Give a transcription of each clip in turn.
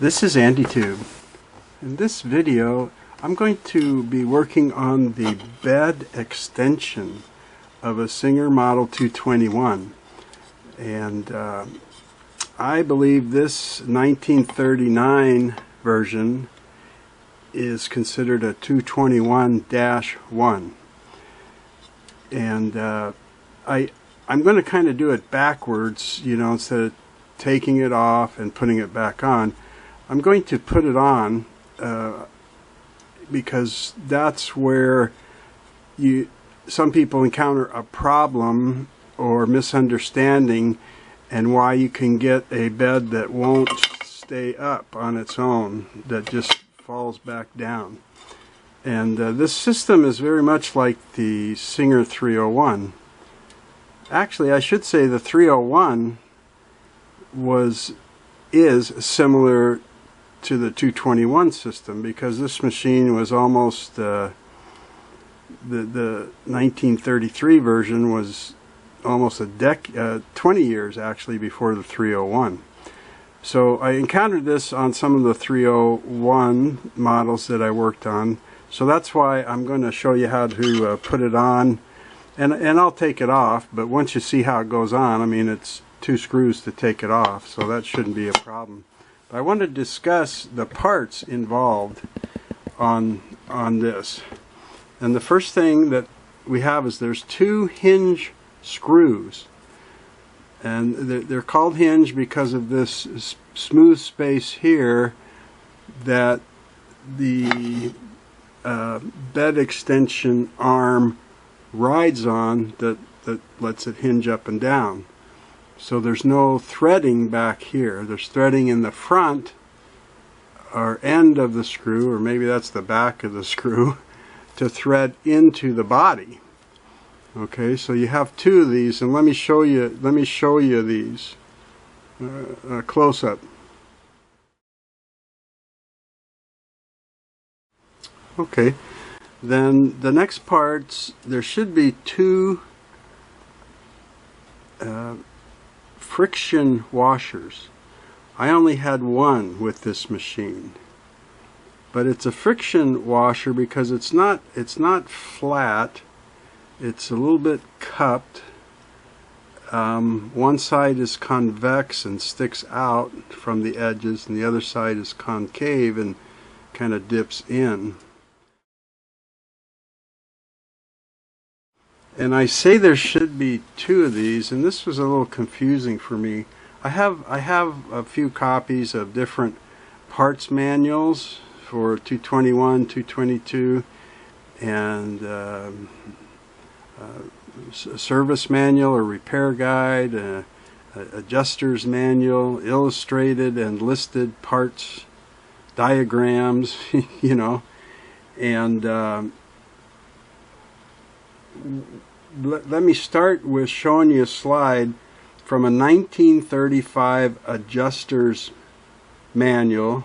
This is AndyTube. In this video I'm going to be working on the bed extension of a Singer Model 221, and I believe this 1939 version is considered a 221-1, and I'm going to kind of do it backwards, you know, instead of taking it off and putting it back on. I'm going to put it on because that's where some people encounter a problem or misunderstanding, and why you can get a bed that won't stay up on its own, that just falls back down. And this system is very much like the Singer 301. Actually, I should say the 301 is similar to the 221 system, because this machine was almost the 1933 version was almost 20 years actually before the 301. So I encountered this on some of the 301 models that I worked on, so that's why I'm going to show you how to put it on, and I'll take it off, but once you see how it goes on, I mean, it's 2 screws to take it off, so that shouldn't be a problem. But I want to discuss the parts involved on this. And the first thing that we have is there's 2 hinge screws, and they're called hinge because of this smooth space here that the bed extension arm rides on, that lets it hinge up and down. So there's no threading back here. There's threading in the front or end of the screw, or maybe that's the back of the screw, to thread into the body. Okay, so you have 2 of these, and let me show you these close up. Okay, then the next parts, there should be 2 friction washers. I only had 1 with this machine, but it's a friction washer because it's not flat. It's a little bit cupped. One side is convex and sticks out from the edges, and the other side is concave and kind of dips in. And I say there should be 2 of these, and this was a little confusing for me. I have a few copies of different parts manuals for 221, 222, and a service manual or repair guide, adjuster's manual, illustrated and listed parts diagrams, you know, and let me start with showing you a slide from a 1935 adjuster's manual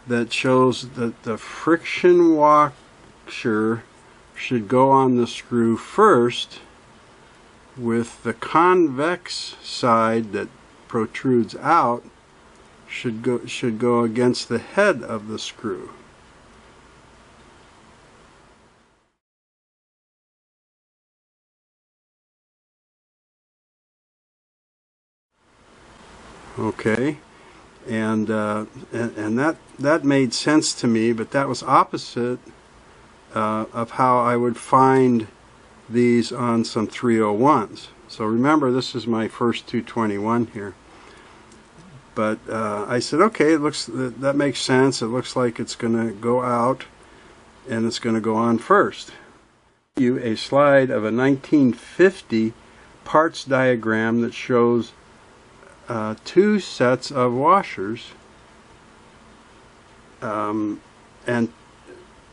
that shows that the friction washer should go on the screw first, with the convex side that protrudes out should go against the head of the screw. Okay, and that made sense to me, but that was opposite of how I would find these on some 301s. So remember, this is my first 221 here. But I said, okay, that makes sense. It looks like it's going to go out and it's going to go on first. You a slide of a 1950 parts diagram that shows 2 sets of washers, and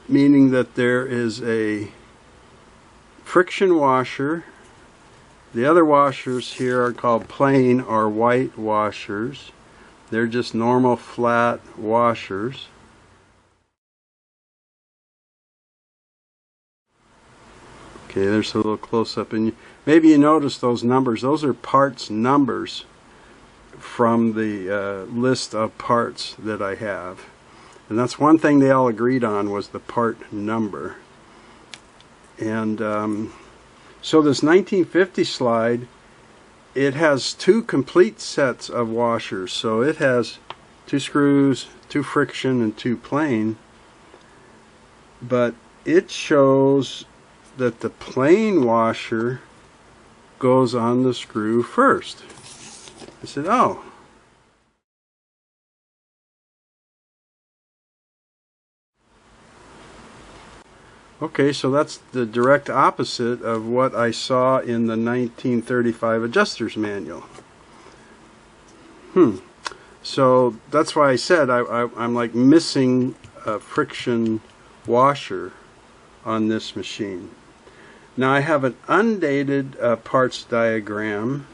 meaning that there is a friction washer. The other washers here are called plain or white washers. They're just normal flat washers. Okay, there's a little close-up, and maybe you notice those numbers. Those are parts numbers from the list of parts that I have. And that's one thing they all agreed on, was the part number. And so this 1950 slide, it has 2 complete sets of washers. So it has 2 screws, 2 friction, and 2 plain. But it shows that the plain washer goes on the screw first. I said, oh. Okay, so that's the direct opposite of what I saw in the 1935 Adjuster's Manual. So that's why I said I'm like missing a friction washer on this machine. Now I have an undated parts diagram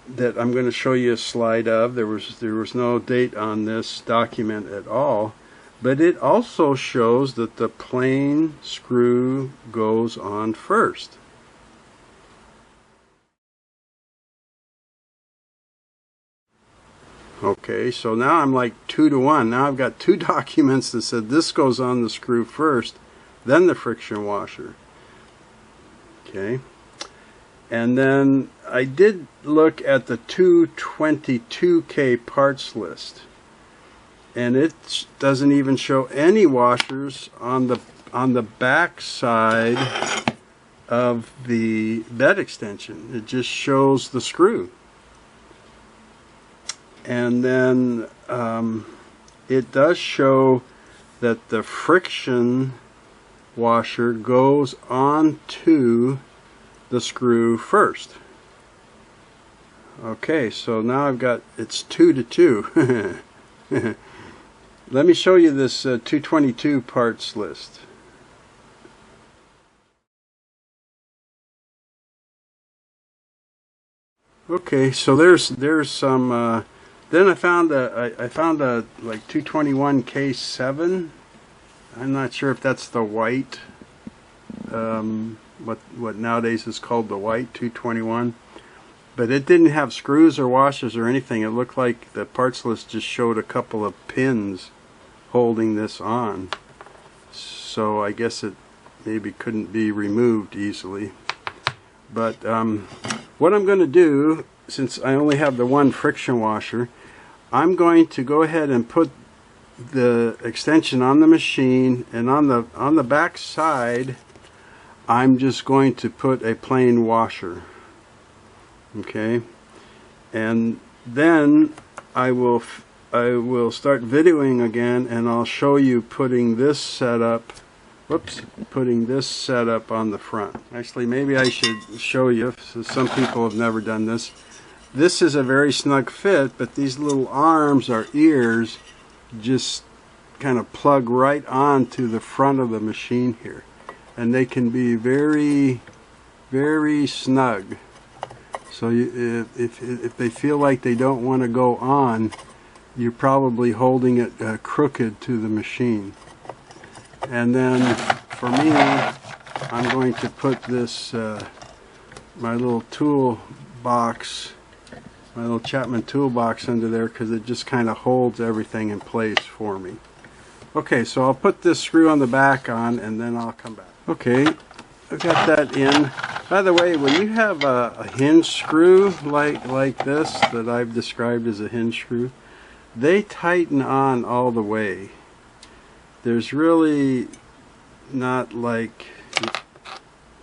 that I'm going to show you a slide of. There was no date on this document at all. But it also shows that the plain screw goes on first. Okay, so now I'm like 2 to 1. Now I've got 2 documents that said this goes on the screw first, then the friction washer. Okay. And then I did look at the 222K parts list. And it doesn't even show any washers on the back side of the bed extension. It just shows the screw. And then it does show that the friction washer goes onto the screw first. Okay, so now I've got, it's 2 to 2. Let me show you this 222 parts list. Okay, so there's some. Then I found a like 221K7. I'm not sure if that's the white. What nowadays is called the white 221. But it didn't have screws or washers or anything. It looked like the parts list just showed a couple of pins holding this on. So I guess it maybe couldn't be removed easily. But what I'm going to do, since I only have the one friction washer, I'm going to go ahead and put the extension on the machine, and on the back side I'm just going to put a plain washer. Okay, and then I will start videoing again, and I'll show you putting this setup. Putting this setup on the front. Actually, maybe I should show you, so some people have never done this. This is a very snug fit, but these little arms or ears just kind of plug right onto the front of the machine here, and they can be very, very snug. So if they feel like they don't want to go on, you're probably holding it crooked to the machine. And then for me, I'm going to put this, my little tool box, my little Chapman toolbox under there, because it just kind of holds everything in place for me. Okay, so I'll put this screw on the back on, and then I'll come back. Okay, I've got that in. By the way, when you have a hinge screw like this that I've described as a hinge screw, they tighten on all the way. There's really not like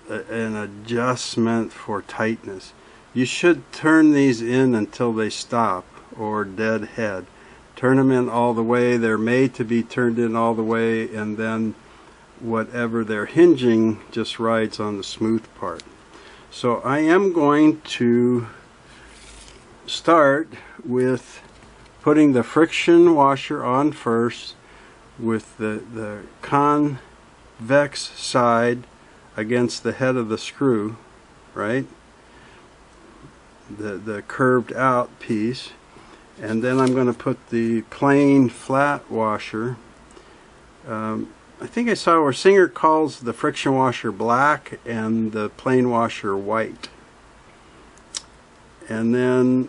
an adjustment for tightness. You should turn these in until they stop, or dead head. Turn them in all the way. They're made to be turned in all the way, and then whatever they're hinging just rides on the smooth part. So I am going to start with putting the friction washer on first, with the convex side against the head of the screw, right? The curved out piece. And then I'm going to put the plain flat washer. I think I saw where Singer calls the friction washer black and the plain washer white. And then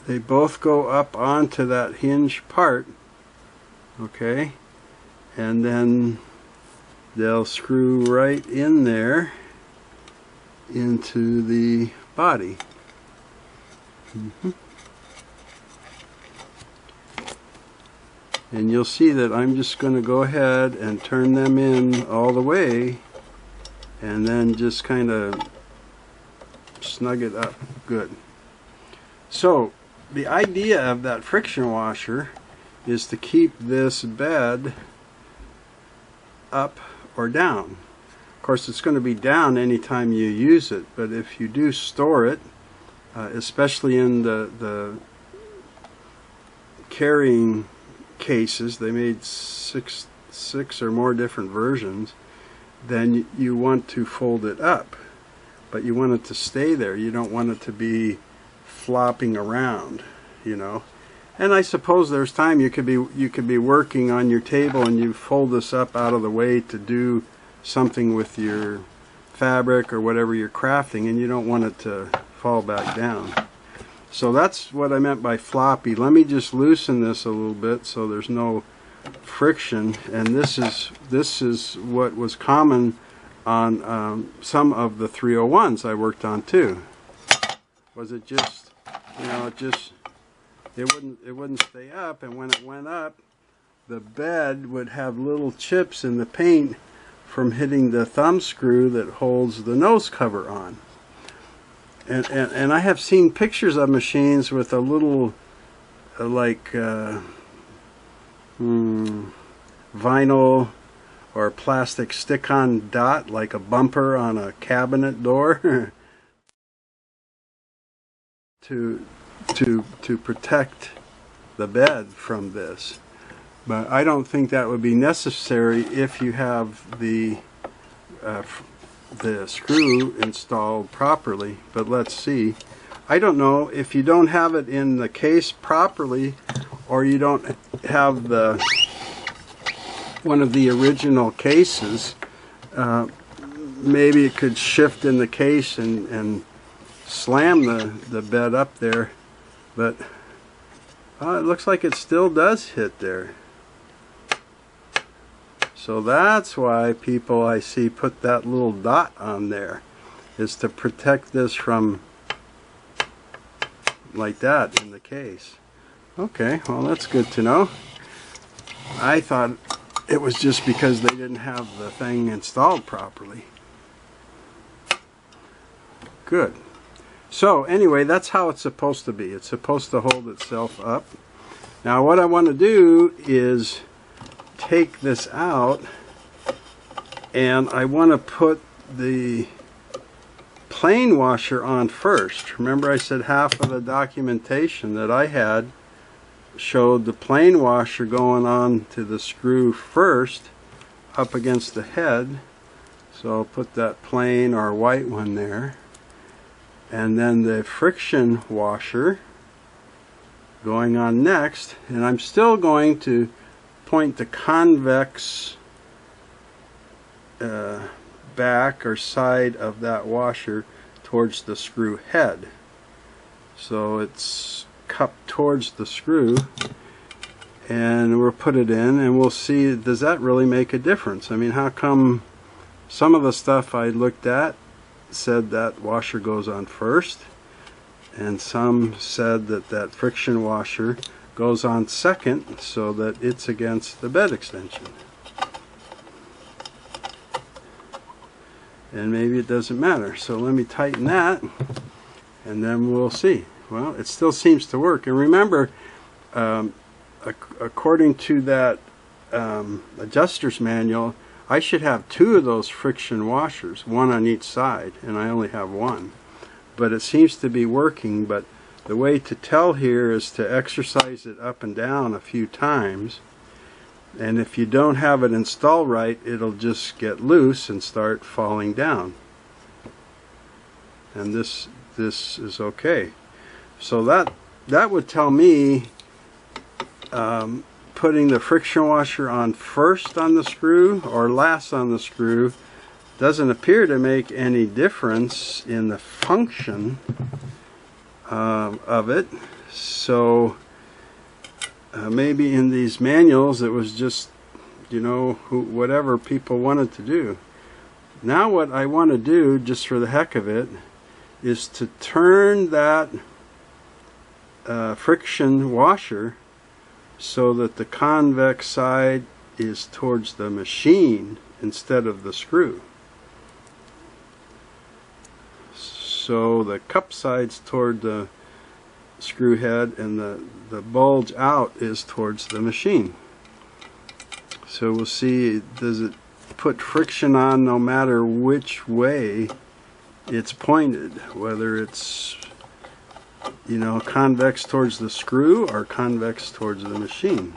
they both go up onto that hinge part, okay, and then they'll screw right in there into the body. And you'll see that I'm just going to go ahead and turn them in all the way and then just kind of snug it up good. So the idea of that friction washer is to keep this bed up or down. Of course, it's going to be down anytime you use it, but if you do store it, especially in the carrying cases, they made six or more different versions, then you want to fold it up, but you want it to stay there. You don't want it to be flopping around, you know. And I suppose there's time you could be working on your table and you fold this up out of the way to do something with your fabric or whatever you're crafting, and you don't want it to fall back down. So that's what I meant by floppy. Let me just loosen this a little bit so there's no friction. And this is what was common on some of the 301s I worked on too. Was it just, you know, it wouldn't stay up, and when it went up, the bed would have little chips in the paint from hitting the thumb screw that holds the nose cover on. And I have seen pictures of machines with a little like vinyl or plastic stick-on dot, like a bumper on a cabinet door to protect the bed from this. But I don't think that would be necessary if you have the screw installed properly. But let's see. I don't know if you don't have it in the case properly, or you don't have one of the original cases. Maybe it could shift in the case and slam the bed up there, but it looks like it still does hit there. So that's why people I see put that little dot on there, is to protect this from like that in the case. Okay, well, that's good to know. I thought it was just because they didn't have the thing installed properly. Good. So anyway, that's how it's supposed to be. It's supposed to hold itself up. Now what I want to do is take this out, and I want to put the plane washer on first. Remember I said half of the documentation that I had showed the plane washer going on to the screw first up against the head. So I'll put that plain or white one there, and then the friction washer going on next, and I'm still going to point the convex back or side of that washer towards the screw head. So it's cupped towards the screw, and we'll put it in and we'll see, does that really make a difference? I mean, how come some of the stuff I looked at said that washer goes on first, and some said that that friction washer goes on second, so that it's against the bed extension. And maybe it doesn't matter. So let me tighten that, and then we'll see. Well, it still seems to work. And remember, according to that adjuster's manual, I should have 2 of those friction washers, 1 on each side, and I only have 1. But it seems to be working. But the way to tell here is to exercise it up and down a few times, and if you don't have it installed right, it'll just get loose and start falling down. And this is okay. So that would tell me putting the friction washer on first on the screw or last on the screw doesn't appear to make any difference in the function of it. So maybe in these manuals it was just, you know, whatever people wanted to do. Now what I want to do, just for the heck of it, is to turn that friction washer so that the convex side is towards the machine instead of the screw. So the cup side's toward the screw head and the bulge out is towards the machine. So we'll see, does it put friction on no matter which way it's pointed, whether it's, you know, convex towards the screw or convex towards the machine.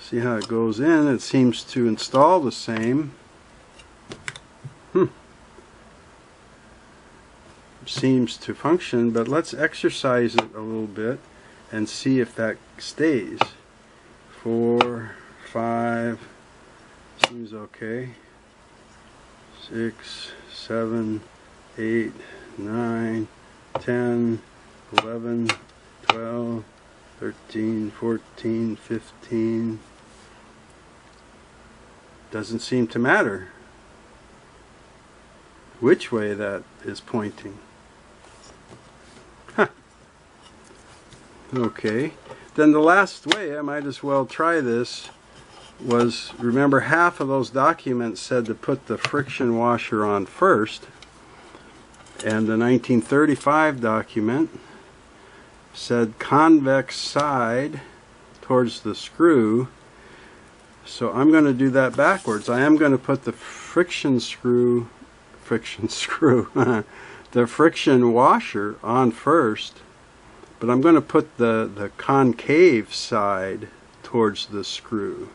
See how it goes in. It seems to install the same. Seems to function, but let's exercise it a little bit and see if that stays. 4, 5, seems okay. 6, 7, 8, 9, 10, 11, 12, 13, 14, 15. Doesn't seem to matter which way that is pointing. Okay, then the last way, I might as well try this, was, remember, half of those documents said to put the friction washer on first, and the 1935 document said convex side towards the screw. So I'm going to do that backwards. I am going to put the the friction washer on first, but I'm going to put the concave side towards the screw.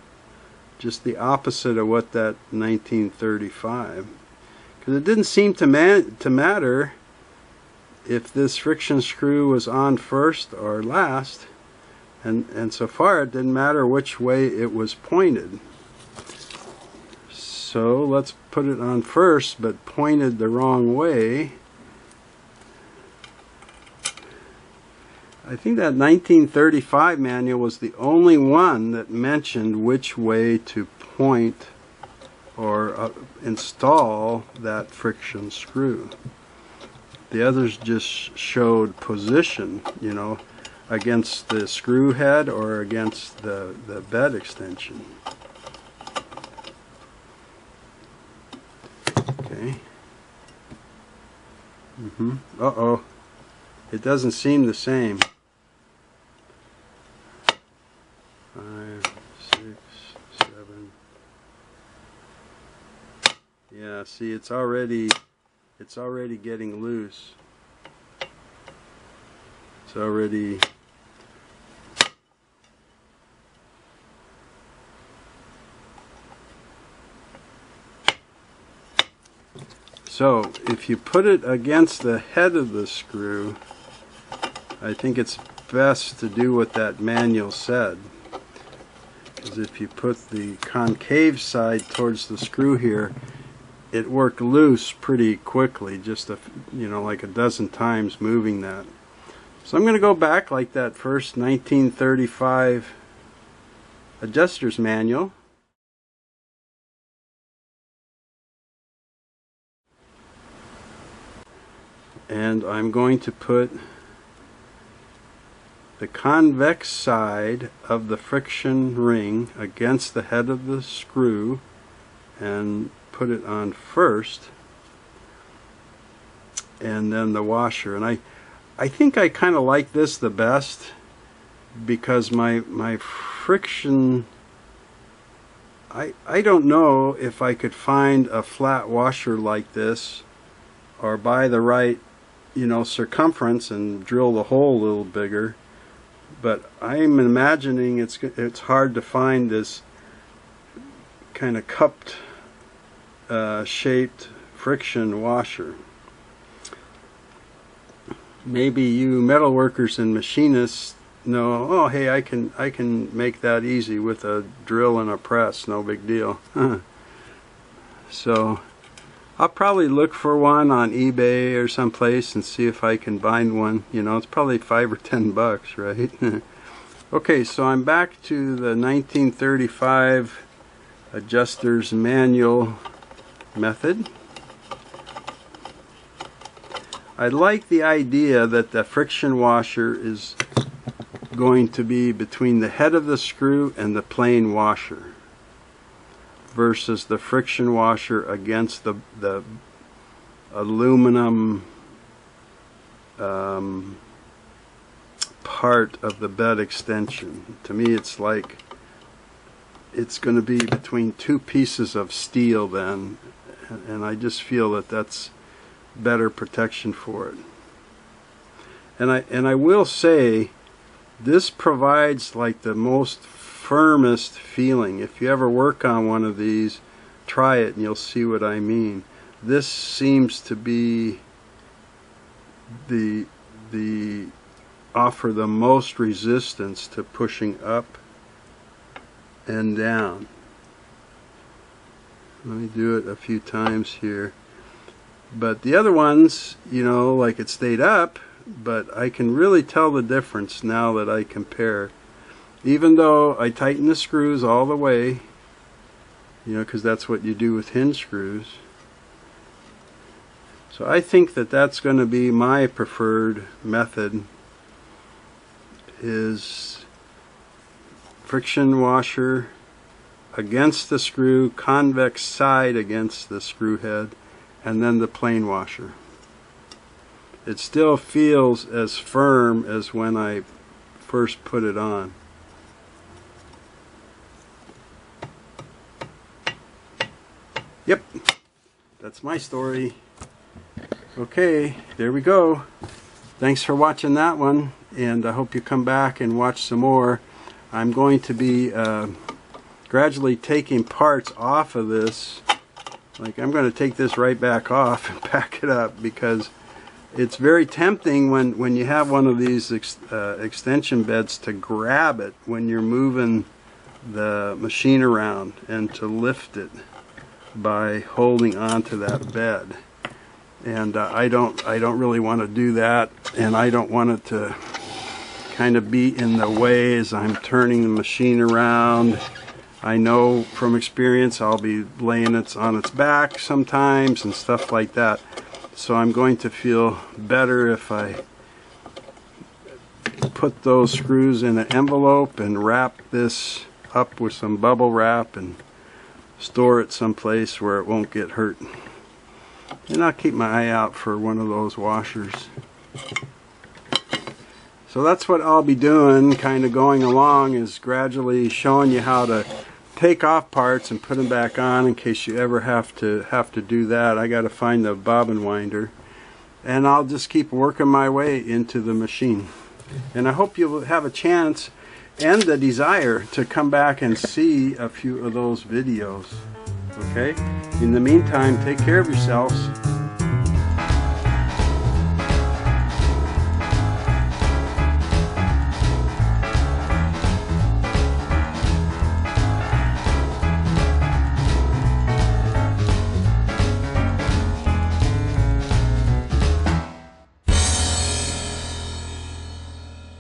Just the opposite of what that 1935. Because it didn't seem to matter if this friction screw was on first or last. And so far it didn't matter which way it was pointed. So let's put it on first, but pointed the wrong way. I think that 1935 manual was the only one that mentioned which way to point or install that friction screw. The others just showed position, you know, against the screw head or against the bed extension. Okay. Uh-oh. It doesn't seem the same. 5, 6, 7. Yeah, see, it's already getting loose. It's already so if you put it against the head of the screw, I think it's best to do what that manual said. Because if you put the concave side towards the screw here, it worked loose pretty quickly, just like a dozen times moving that. So I'm going to go back like that first 1935 adjuster's manual. And I'm going to put the convex side of the friction ring against the head of the screw and put it on first, and then the washer. And I think I kind of like this the best because my friction, I don't know if I could find a flat washer like this or buy the right, circumference and drill the hole a little bigger. But I'm imagining it's hard to find this kind of cupped shaped friction washer. Maybe you metal workers and machinists know, oh hey, I can make that easy with a drill and a press, no big deal. So I'll probably look for one on eBay or someplace and see if I can find one. You know, it's probably $5 or $10, right? Okay, so I'm back to the 1935 adjuster's manual method. I like the idea that the friction washer is going to be between the head of the screw and the plane washer versus the friction washer against the aluminum part of the bed extension. To me, it's like it's going to be between two pieces of steel then, and I just feel that that's better protection for it. And I will say, this provides like the most firmest feeling. If you ever work on one of these, try it and you'll see what I mean. This seems to be offer the most resistance to pushing up and down. Let me do it a few times here. But the other ones, you know, like it stayed up, but I can really tell the difference now that I compare. Even though I tighten the screws all the way, you know, because that's what you do with hinge screws. So I think that that's going to be my preferred method, is friction washer against the screw, convex side against the screw head, and then the plane washer. It still feels as firm as when I first put it on. Yep, that's my story. Okay, there we go. Thanks for watching that one, and I hope you come back and watch some more. I'm going to be gradually taking parts off of this. Like, I'm going to take this right back off and pack it up, because it's very tempting when you have one of these extension beds to grab it when you're moving the machine around and to lift it by holding onto that bed. And I don't really want to do that, and I don't want it to kind of be in the way as I'm turning the machine around. I know from experience I'll be laying it on its back sometimes and stuff like that. So I'm going to feel better if I put those screws in an envelope and wrap this up with some bubble wrap and store it someplace where it won't get hurt. And I'll keep my eye out for one of those washers. So that's what I'll be doing, kind of going along, is gradually showing you how to take off parts and put them back on in case you ever have to do that. I got to find the bobbin winder, and I'll just keep working my way into the machine. And I hope you'll have a chance and the desire to come back and see a few of those videos. Okay? In the meantime, take care of yourselves.